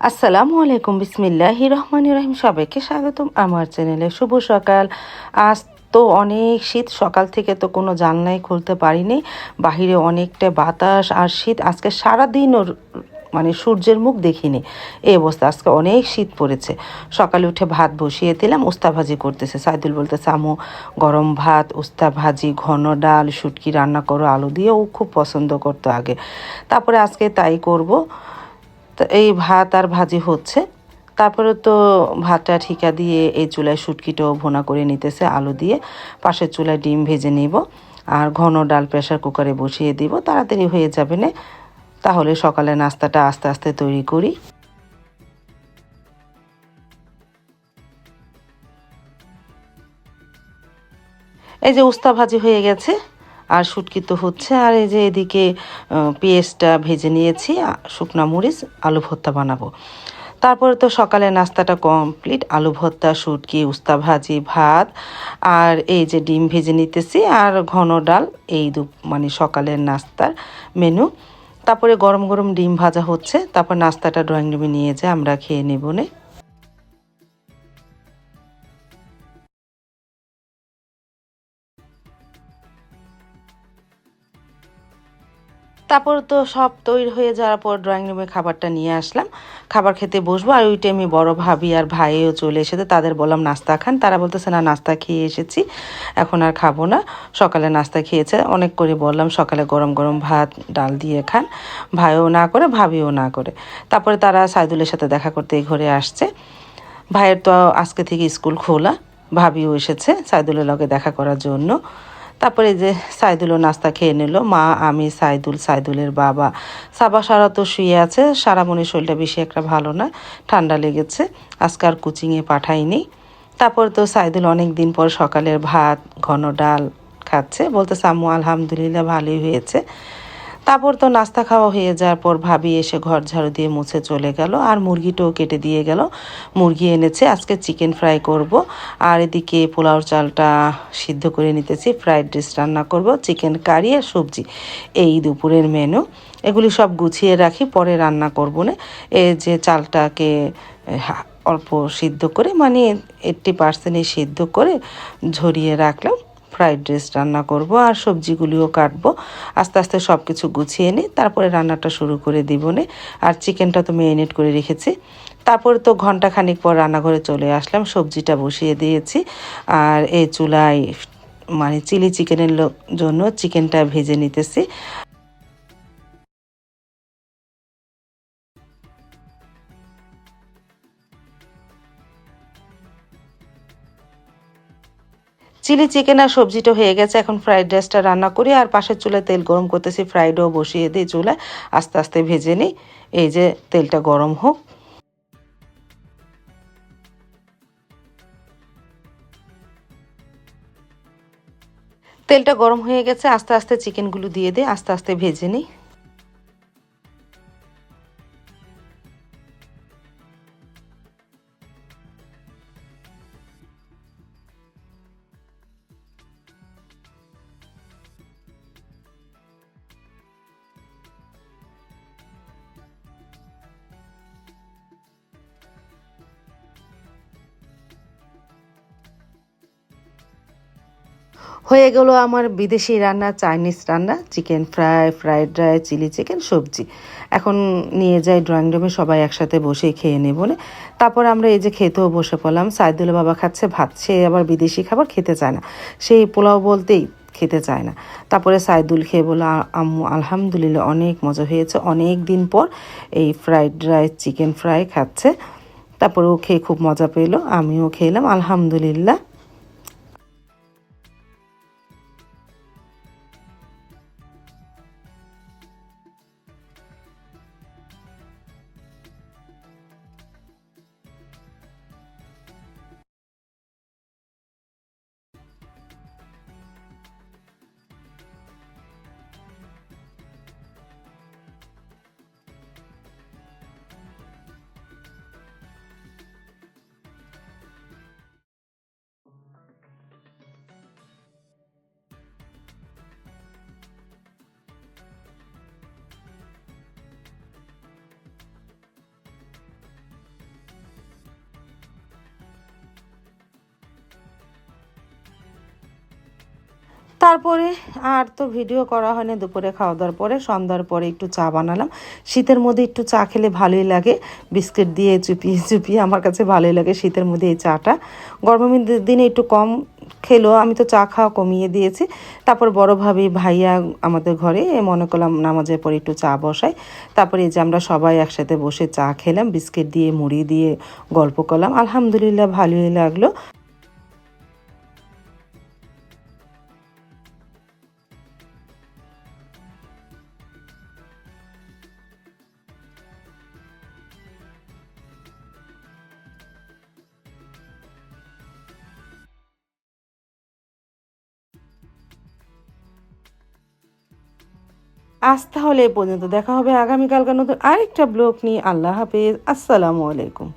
আসসালামু আলাইকুম, বিসমিল্লাহির রহমানির রহিম। সবাইকে স্বাগতম আমার চ্যানেলে। শুভ সকাল। আজ তো অনেক শীত, সকাল থেকে তো কোনো জানলাই খুলতে পারিনি। বাহিরে অনেকটা বাতাস আর শীত। আজকে সারাদিন মানে সূর্যের মুখ দেখিনি, এই অবস্থা। আজকে অনেক শীত পড়েছে। সকালে উঠে ভাত বসিয়ে দিলাম, উস্তা ভাজি করতেছে। সাইদুল বলতেছে, আম্মু গরম ভাত, উস্তা ভাজি, ঘন ডাল, শুটকি রান্না করো আলু দিয়ে। ও খুব পছন্দ করতো আগে। তারপরে আজকে তাই করব। তো এই ভাত আর ভাজি হচ্ছে। তারপরে তো ভাতটা ঠিকা দিয়ে এই চুলায় শুটকিটাও ভুনা করে নিতেছে আলু দিয়ে। পাশের চুলায় ডিম ভেজে নিব আর ঘন ডাল প্রেসার কুকারে বসিয়ে দিব, তাড়াতাড়ি হয়ে যাবে না। তাহলে সকালে নাস্তাটা আস্তে আস্তে তৈরি করি। এই যে উস্তা ভাজি হয়ে গেছে আর শুটকি তো হচ্ছে। আর এই যে এদিকে পেঁয়াজটা ভেজে নিয়েছি, শুকনা মরিচ, আলু ভর্তা বানাবো। তারপরে তো সকালে নাস্তাটা কমপ্লিট। আলু ভর্তা, শুটকি, উস্তা ভাজি, ভাত আর এই যে ডিম ভেজে নিতেছি আর ঘন ডাল। এই মানে সকালের নাস্তার মেনু। তারপরে গরম গরম ডিম ভাজা হচ্ছে। তারপর নাস্তাটা ড্রয়িং রুমে নিয়ে যেয়ে আমরা খেয়ে নেব নে। তারপর তো সব তৈরি হয়ে যাওয়ার পর ড্রয়িং রুমে খাবারটা নিয়ে আসলাম। খাবার খেতে বসবো আর ওই টাইমে বড় ভাবি আর ভাইও চলে এসেছে। তাদের বললাম নাস্তা খান, তারা বলতেছে না, নাস্তা খেয়ে এসেছি, এখন আর খাবো না। সকালে নাস্তা খেয়েছে অনেক করে, বললাম সকালে গরম গরম ভাত ডাল দিয়ে খান। ভাইও না করে, ভাবিও না করে। তারপরে তারা সাইদুলের সাথে দেখা করতে এই ঘরে আসছে। ভাইয়ের তো আজকে থেকে স্কুল খোলা। ভাবিও এসেছে সাইদুলের লগে দেখা করার জন্য। তারপরে যে সাইদুলও নাস্তা খেয়ে নিল। মা, আমি, সাইদুল, সাইদুলের বাবা। সাবা সারা তো শুয়ে আছে। সারামণির শরীরটা বেশি একটা ভালো না, ঠান্ডা লেগেছে। আজকে আর কোচিংয়ে পাঠাইনি। তারপর তো সাইদুল অনেক দিন পর সকালের ভাত ঘন ডাল খাচ্ছে, বলতেছে আম্মু আলহামদুলিল্লাহ ভালোই হয়েছে। তারপর তো নাস্তা খাওয়া হয়ে যাওয়ার পর ভাবি এসে ঘর ঝাড়ু দিয়ে মুছে চলে গেল আর মুরগিটাও কেটে দিয়ে গেল। মুরগি এনেছে, আজকে চিকেন ফ্রাই করব। আর এদিকে পোলাও চালটা সিদ্ধ করে নিতেছি, ফ্রাইড রাইস রান্না করব, চিকেন কারি আর সবজি। এই দুপুরের মেনু। এগুলি সব গুছিয়ে রাখি, পরে রান্না করব না। এই যে চালটাকে অল্প সিদ্ধ করে, মানে 80% সিদ্ধ করে ঝরিয়ে রাখলাম। ফ্রাইড রাইস রান্না করব আর সবজিগুলিও কাটবো। আস্তে আস্তে সব কিছু গুছিয়ে নিই, তারপরে রান্নাটা শুরু করে দিব নে। আর চিকেনটা তো ম্যারিনেট করে রেখেছি। তারপরে তো ঘন্টা খানিক পর রান্নাঘরে চলে আসলাম, সবজিটা বসিয়ে দিয়েছি। আর এই চুলায় মানে চিলি চিকেনের জন্য চিকেনটা ভেজে নিতেছি। চিলি চিকেন আর সবজিটা হয়ে গেছে, এখন ফ্রাইড রাইসটা রান্না করি। আর পাশের চুলায় তেল গরম করতেছি, ফ্রাইডও বসিয়ে দিই চুলায়, আস্তে আস্তে ভেজে নিই। এই যে তেলটা গরম হোক। তেলটা গরম হয়ে গেছে, আস্তে আস্তে চিকেনগুলো দিয়ে দিই, আস্তে আস্তে ভেজে নিই। হয়ে গেল আমার বিদেশি রান্না, চাইনিজ রান্না, chicken fry, fried rice, chilli chicken, সবজি। এখন নিয়ে যাই ড্রয়িং রুমে, সবাই একসাথে বসে খেয়ে নেব না। তারপর আমরা এই যে খেতেও বসে পড়লাম। সাইদুলের বাবা খাচ্ছে ভাত, সে আবার বিদেশি খাবার খেতে চায় না, সেই পোলাও বলতেই খেতে চায় না। তারপরে সাইদুল খেয়ে বলে, আম্মু আলহামদুলিল্লাহ অনেক মজা হয়েছে, অনেক দিন পর এই ফ্রাইড রাইস চিকেন ফ্রাই খাচ্ছে। তারপরে ও খেয়ে খুব মজা পেলো, আমিও খেলাম আলহামদুলিল্লাহ। তারপরে আর তো ভিডিও করা হয়নি। দুপুরে খাওয়া দাওয়ার পরে সন্ধ্যার পরে একটু চা বানালাম। শীতের মধ্যে একটু চা খেলে ভালোই লাগে, বিস্কিট দিয়ে চুপিয়ে চুপিয়ে আমার কাছে ভালোই লাগে শীতের মধ্যে এই চাটা। গরমের দিনে একটু কম খেলো, আমি তো চা খাওয়া কমিয়ে দিয়েছি। তারপর বড় ভাবি ভাইয়া আমাদের ঘরে মনে করলাম নামাজের পরে একটু চা বসাই। তারপরে এই যে আমরা সবাই একসাথে বসে চা খেলাম, বিস্কিট দিয়ে মুড়ি দিয়ে গল্প করলাম। আলহামদুলিল্লাহ ভালোই লাগলো। আজ তাহলে এ পর্যন্ত, দেখা হবে আগামীকালকার নতুন আরেকটা ব্লগ নিয়ে। আল্লাহ হাফেজ, আসসালামু আলাইকুম।